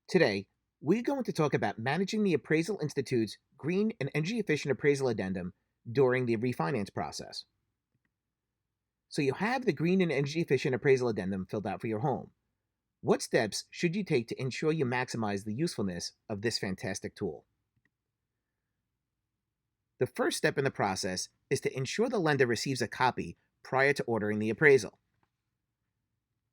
Today, we're going to talk about managing the Appraisal Institute's Green and Energy Efficient Appraisal Addendum during the refinance process. So you have the Green and Energy Efficient Appraisal Addendum filled out for your home. What steps should you take to ensure you maximize the usefulness of this fantastic tool? The first step in the process is to ensure the lender receives a copy prior to ordering the appraisal.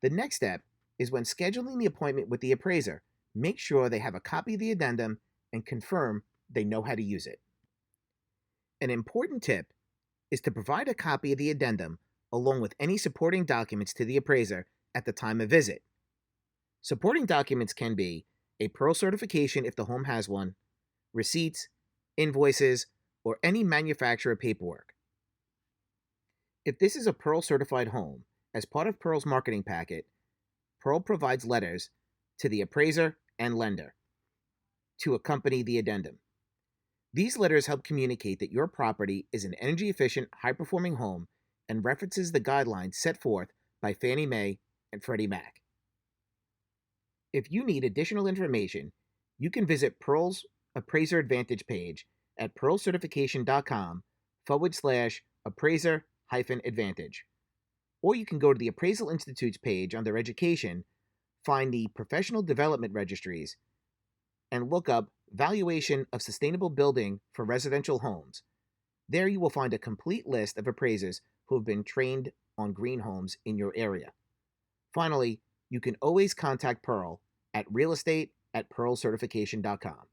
The next step is when scheduling the appointment with the appraiser, make sure they have a copy of the addendum and confirm they know how to use it. An important tip is to provide a copy of the addendum along with any supporting documents to the appraiser at the time of visit. Supporting documents can be a Pearl certification if the home has one, receipts, invoices, or any manufacturer paperwork. If this is a Pearl certified home, as part of Pearl's marketing packet, Pearl provides letters to the appraiser and lender to accompany the addendum. These letters help communicate that your property is an energy efficient, high performing home and references the guidelines set forth by Fannie Mae and Freddie Mac. If you need additional information, you can visit Pearl's Appraiser Advantage page at pearlcertification.com/appraiser-advantage. Or you can go to the Appraisal Institute's page under Education, find the Professional Development Registries, and look up Valuation of Sustainable Building for Residential Homes. There you will find a complete list of appraisers who have been trained on green homes in your area. Finally, you can always contact Pearl at realestate@pearlcertification.com.